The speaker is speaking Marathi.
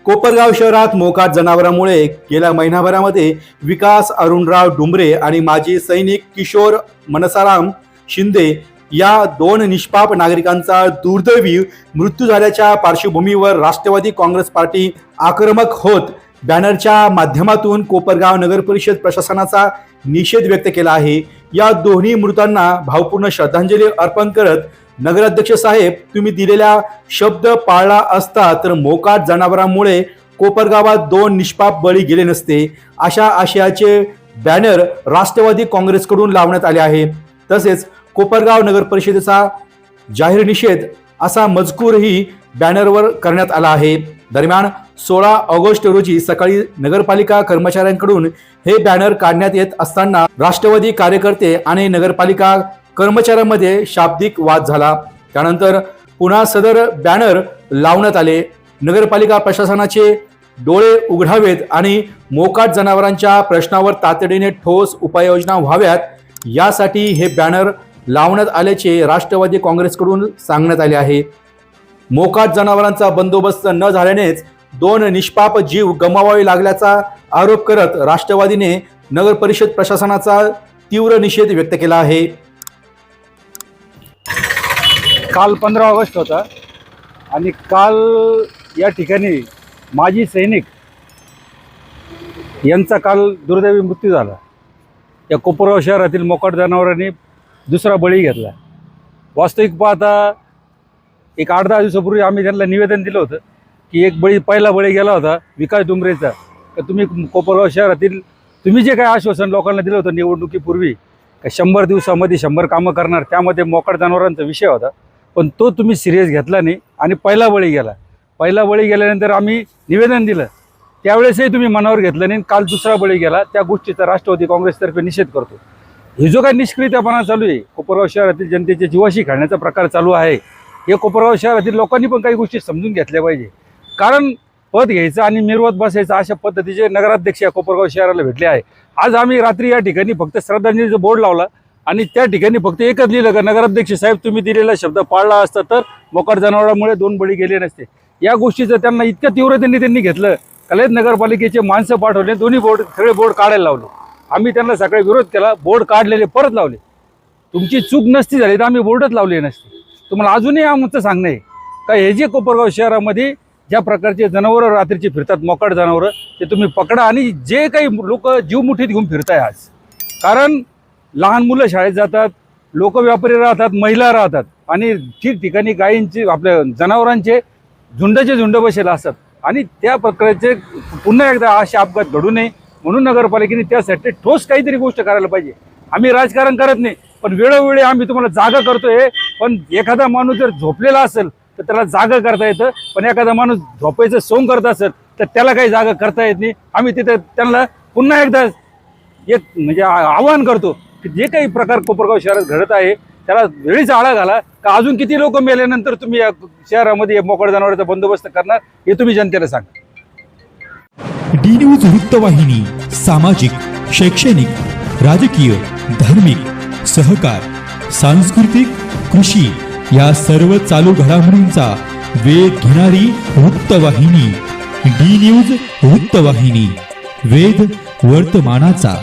कोपरगाव शहरात मोकाट जनावरांमुळे गेल्या महिनाभरामध्ये विकास अरुणराव डुंबरे आणि माजी सैनिक किशोर मनसाराम शिंदे या दोन निष्पाप नागरिकांचा दुर्दैवी मृत्यू झाल्याच्या पार्श्वभूमीवर राष्ट्रवादी काँग्रेस पार्टी आक्रमक होत बॅनरच्या माध्यमातून कोपरगाव नगर परिषद प्रशासनाचा निषेध व्यक्त केला आहे। या दोन्ही मृतांना भावपूर्ण श्रद्धांजली अर्पण करत नगराध्यक्ष साहेब, तुम्ही दिलेला शब्द पाळला असता तर मोकाट जनावरांमुळे कोपरगावात दोन निष्पाप बळी गेले नसते, अशा आशयाचे बॅनर राष्ट्रवादी काँग्रेसकडून लावण्यात आले आहे। तसेच कोपरगाव नगर परिषदेचा जाहीर निषेध असा मजकूरही बॅनरवर करण्यात आला आहे। दरम्यान 16 ऑगस्ट रोजी सकाळी नगरपालिका कर्मचाऱ्यांकडून हे बॅनर काढण्यात येत असताना राष्ट्रवादी कार्यकर्ते आणि नगरपालिका कर्मचाऱ्यांमध्ये शाब्दिक वाद झाला। त्यानंतर पुन्हा सदर बॅनर लावण्यात आले। नगरपालिका प्रशासनाचे डोळे उघडावेत आणि मोकाट जनावरांच्या प्रश्नावर तातडीने ठोस उपाययोजना व्हाव्यात यासाठी हे बॅनर लावण्यात आल्याचे राष्ट्रवादी काँग्रेसकडून सांगण्यात आले आहे। मोकाट जनावरांचा बंदोबस्त न झाल्यानेच दोन निष्पाप जीव गमवावे लागल्याचा आरोप करत राष्ट्रवादीने नगर परिषद प्रशासनाचा तीव्र निषेध व्यक्त केला आहे। काल 15 ऑगस्ट होता आणि काल या ठिकाणी माजी सैनिक यांचा काल दुर्दैवी मृत्यू झाला। या कोपरगाव शहरातील मोकाट जनावरांनी दुसरा बळी घेतला। वास्तविक पाहता एक 8-10 दिवसापूर्वी आम्ही त्यांना निवेदन दिलं होतं की पहिला बळी गेला होता विकास डुंबरेचा, तर तुम्ही कोपरगाव शहरातील तुम्ही जे काही आश्वासन लोकांना दिलं होतं निवडणुकीपूर्वी 100 दिवसामध्ये 100 कामं करणार, त्यामध्ये मोकाट जनावरांचा विषय होता, पण तो तुम्ही सिरियस घेतला नाही आणि पहिला बळी गेला। पहिला बळी गेल्यानंतर आम्ही निवेदन दिलं, त्यावेळेसही तुम्ही मनावर घेतलं नाही। काल दुसरा बळी गेला, त्या गोष्टीचा राष्ट्रवादी काँग्रेसतर्फे निषेध करतो। हे जो काही निष्क्रियपणा चालू आहे, कोपरगाव शहरातील जनतेच्या जीवाशी खेळण्याचा प्रकार चालू आहे, हे कोपरगाव शहरातील लोकांनी पण काही गोष्टी समजून घेतल्या पाहिजे। कारण पद घ्यायचं आणि मिरवत बसायचं अशा पद्धतीचे नगराध्यक्ष या कोपरगाव शहराला भेटले आहे। आज आम्ही रात्री या ठिकाणी फक्त श्रद्धांजलीचा बोर्ड लावला आणि त्या ठिकाणी फक्त एकच लिहिलं का नगराध्यक्ष साहेब, तुम्ही दिलेला शब्द पाळला असता तर मोकाट जनावरांमुळे 2 बळी गेले नसते। या गोष्टीचं त्यांना इतक्या तीव्रतेने त्यांनी घेतलं, कलेत नगरपालिकेचे माणसं पाठवले, दोन्ही सगळे बोर्ड काढायला लावले। आम्ही त्यांना सकाळी विरोध केला, बोर्ड काढलेले परत लावले। तुमची चूक नसती झाली तर आम्ही बोर्डच लावले नसते। तुम्हाला अजूनही आमचं सांगणं आहे का हे जे कोपरगाव शहरामध्ये ज्या प्रकारचे जनावरं रात्रीचे फिरतात, मोकाट जनावरं, ते तुम्ही पकडा आणि जे काही लोक जीव मुठीत घेऊन फिरताय आज, कारण लहान मुलं शाळेत जातात, लोक व्यापारी राहतात, महिला राहतात आणि ठिकठिकाणी गायींचे आपल्या जनावरांचे झुंडचे झुंड बसेल असतात आणि त्या प्रकारचे पुन्हा एकदा असे अपघात घडू नये म्हणून नगरपालिकेने त्यासाठी ठोस काहीतरी गोष्ट करायला पाहिजे। आम्ही राजकारण करत नाही, पण वेळोवेळी आम्ही तुम्हाला जागा करतोय। पण एखादा माणूस जर झोपलेला असेल तर त्याला जागा करता येतं, पण एखादा माणूस झोपायचं सोंग करत असेल तर त्याला काही जागा करता येत नाही। आम्ही तिथे त्यांना पुन्हा एकदा एक म्हणजे आवाहन करतो की जे काही प्रकार कोपरगाव शहरात घडत आहे त्याला वेळीच आळा घाला, का अजून किती लोक मेल्यानंतर तुम्ही या शहरामध्ये मोकाट जनावरांचा बंदोबस्त करणार हे तुम्ही जनतेला सांगा। डी न्यूज वृत्तवाहिनी सामाजिक, शैक्षणिक, राजकीय, धार्मिक, सहकार, सांस्कृतिक, कृषी या सर्व चालू घडामोडींचा वेध घेणारी वृत्तवाहिनी डी न्यूज वृत्तवाहिनी, वेध वर्तमानाचा।